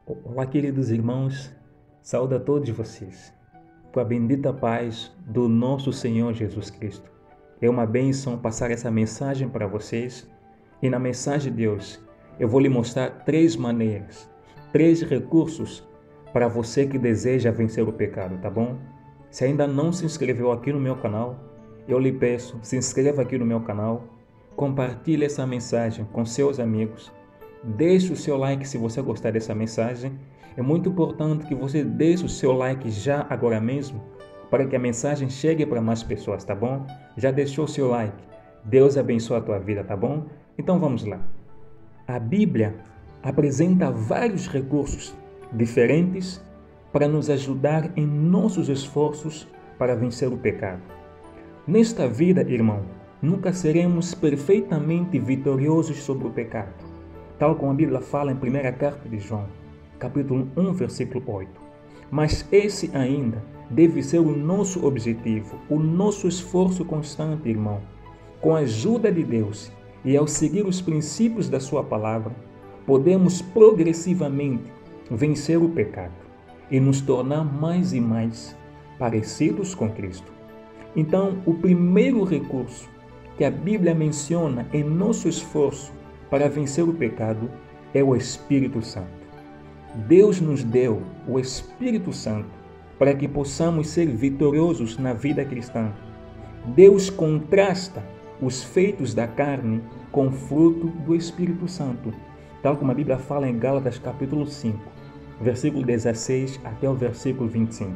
Olá, queridos irmãos, saúdo a todos vocês, com a bendita paz do nosso Senhor Jesus Cristo. É uma bênção passar essa mensagem para vocês e na mensagem de Deus eu vou lhe mostrar 3 maneiras, 3 recursos para você que deseja vencer o pecado, tá bom? Se ainda não se inscreveu aqui no meu canal, eu lhe peço, se inscreva aqui no meu canal, compartilhe essa mensagem com seus amigos, deixe o seu like se você gostar dessa mensagem. É muito importante que você deixe o seu like já agora mesmo, para que a mensagem chegue para mais pessoas, tá bom? Já deixou o seu like? Deus abençoe a tua vida, tá bom? Então vamos lá. A Bíblia apresenta vários recursos diferentes para nos ajudar em nossos esforços para vencer o pecado. Nesta vida, irmão, nunca seremos perfeitamente vitoriosos sobre o pecado, tal como a Bíblia fala em 1ª carta de João, capítulo 1, versículo 8. Mas esse ainda deve ser o nosso objetivo, o nosso esforço constante, irmão. Com a ajuda de Deus e ao seguir os princípios da sua palavra, podemos progressivamente vencer o pecado e nos tornar mais e mais parecidos com Cristo. Então, o primeiro recurso que a Bíblia menciona em nosso esforço para vencer o pecado é o Espírito Santo. Deus nos deu o Espírito Santo para que possamos ser vitoriosos na vida cristã. Deus contrasta os feitos da carne com o fruto do Espírito Santo, tal como a Bíblia fala em Gálatas capítulo 5, versículo 16 até o versículo 25.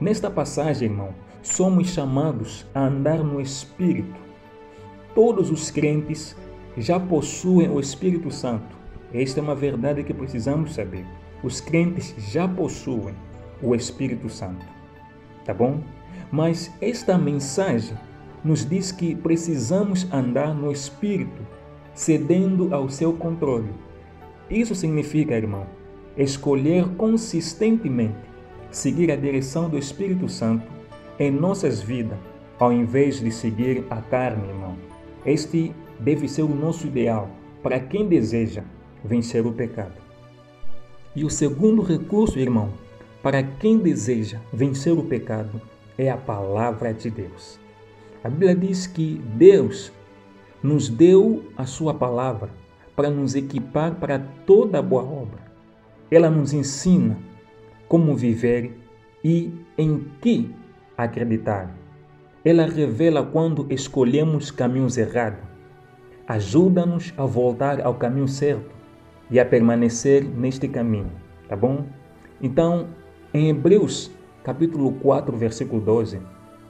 Nesta passagem, irmão, somos chamados a andar no Espírito. Todos os crentes já possuem o Espírito Santo. Esta é uma verdade que precisamos saber. Os crentes já possuem o Espírito Santo. Tá bom? Mas esta mensagem nos diz que precisamos andar no Espírito, cedendo ao seu controle. Isso significa, irmão, escolher consistentemente seguir a direção do Espírito Santo em nossas vidas, ao invés de seguir a carne, irmão. Este deve ser o nosso ideal para quem deseja vencer o pecado. E o segundo recurso, irmão, para quem deseja vencer o pecado é a palavra de Deus. A Bíblia diz que Deus nos deu a sua palavra para nos equipar para toda boa obra. Ela nos ensina como viver e em que acreditar. Ela revela quando escolhemos caminhos errados. Ajuda-nos a voltar ao caminho certo e a permanecer neste caminho, tá bom? Então, em Hebreus, capítulo 4, versículo 12,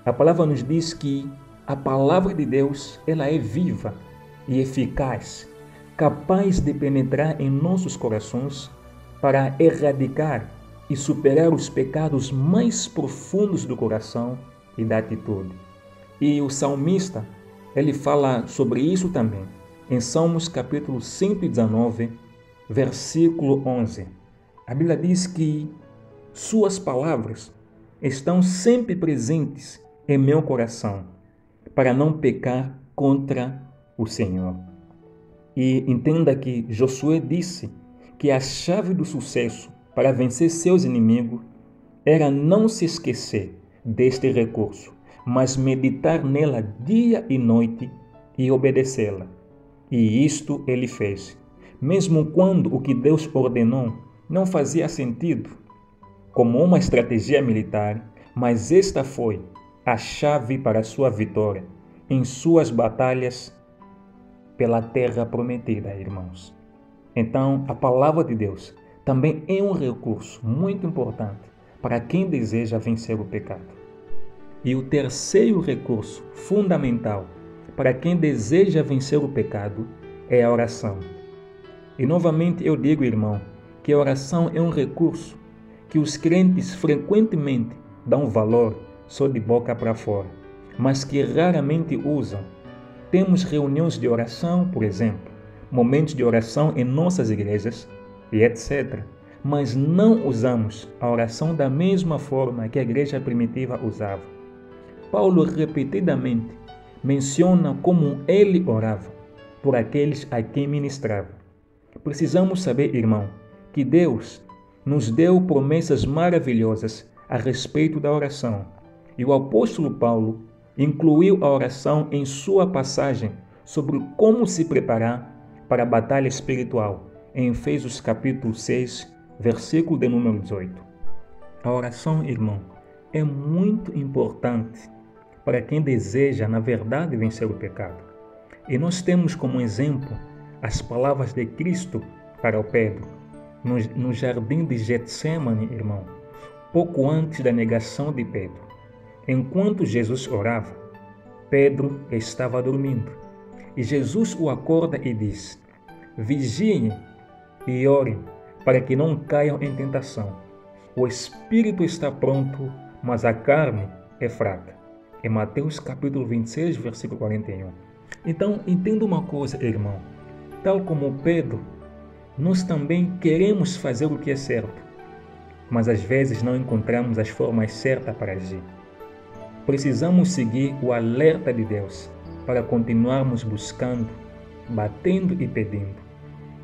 a palavra nos diz que a palavra de Deus, ela é viva e eficaz, capaz de penetrar em nossos corações para erradicar e superar os pecados mais profundos do coração e da atitude. E o salmista, ele fala sobre isso também, em Salmos capítulo 119, versículo 11. A Bíblia diz que suas palavras estão sempre presentes em meu coração, para não pecar contra o Senhor. E entenda que Josué disse que a chave do sucesso para vencer seus inimigos era não se esquecer deste recurso, mas meditar nela dia e noite e obedecê-la. E isto ele fez, mesmo quando o que Deus ordenou não fazia sentido, como uma estratégia militar, mas esta foi a chave para a sua vitória em suas batalhas pela terra prometida, irmãos. Então, a palavra de Deus também é um recurso muito importante para quem deseja vencer o pecado. E o terceiro recurso fundamental para quem deseja vencer o pecado é a oração. E novamente eu digo, irmão, que a oração é um recurso que os crentes frequentemente dão valor só de boca para fora, mas que raramente usam. Temos reuniões de oração, por exemplo, momentos de oração em nossas igrejas e etc. Mas não usamos a oração da mesma forma que a igreja primitiva usava. Paulo repetidamente menciona como ele orava por aqueles a quem ministrava. Precisamos saber, irmão, que Deus nos deu promessas maravilhosas a respeito da oração. E o apóstolo Paulo incluiu a oração em sua passagem sobre como se preparar para a batalha espiritual, em Efésios capítulo 6, versículo de número 18. A oração, irmão, é muito importante para quem deseja, na verdade, vencer o pecado. E nós temos como exemplo as palavras de Cristo para o Pedro, no jardim de Getsemane, irmão, pouco antes da negação de Pedro. Enquanto Jesus orava, Pedro estava dormindo. E Jesus o acorda e diz: vigiem e orem para que não caiam em tentação. O espírito está pronto, mas a carne é fraca. Em Mateus capítulo 26, versículo 41. Então, entenda uma coisa, irmão. Tal como Pedro, nós também queremos fazer o que é certo, mas às vezes não encontramos as formas certas para agir. Precisamos seguir o alerta de Deus para continuarmos buscando, batendo e pedindo.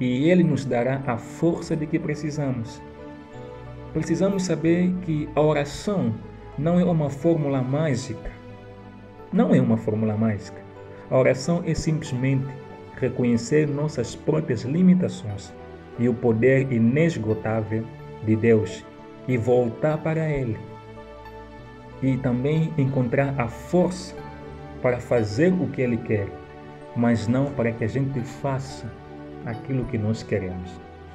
E Ele nos dará a força de que precisamos. Precisamos saber que a oração não é uma fórmula mágica. Não é uma fórmula mágica. A oração é simplesmente reconhecer nossas próprias limitações e o poder inesgotável de Deus e voltar para Ele. E também encontrar a força para fazer o que Ele quer, mas não para que a gente faça aquilo que nós queremos.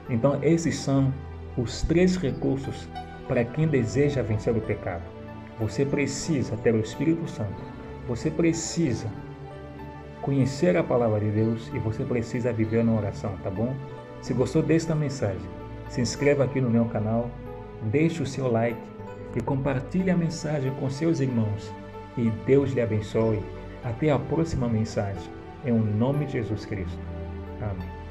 Então, esses são os 3 recursos para quem deseja vencer o pecado. Você precisa ter o Espírito Santo, você precisa conhecer a palavra de Deus e você precisa viver na oração, tá bom? Se gostou desta mensagem, se inscreva aqui no meu canal, deixe o seu like e compartilhe a mensagem com seus irmãos. E Deus lhe abençoe. Até a próxima mensagem. Em nome de Jesus Cristo. Amém.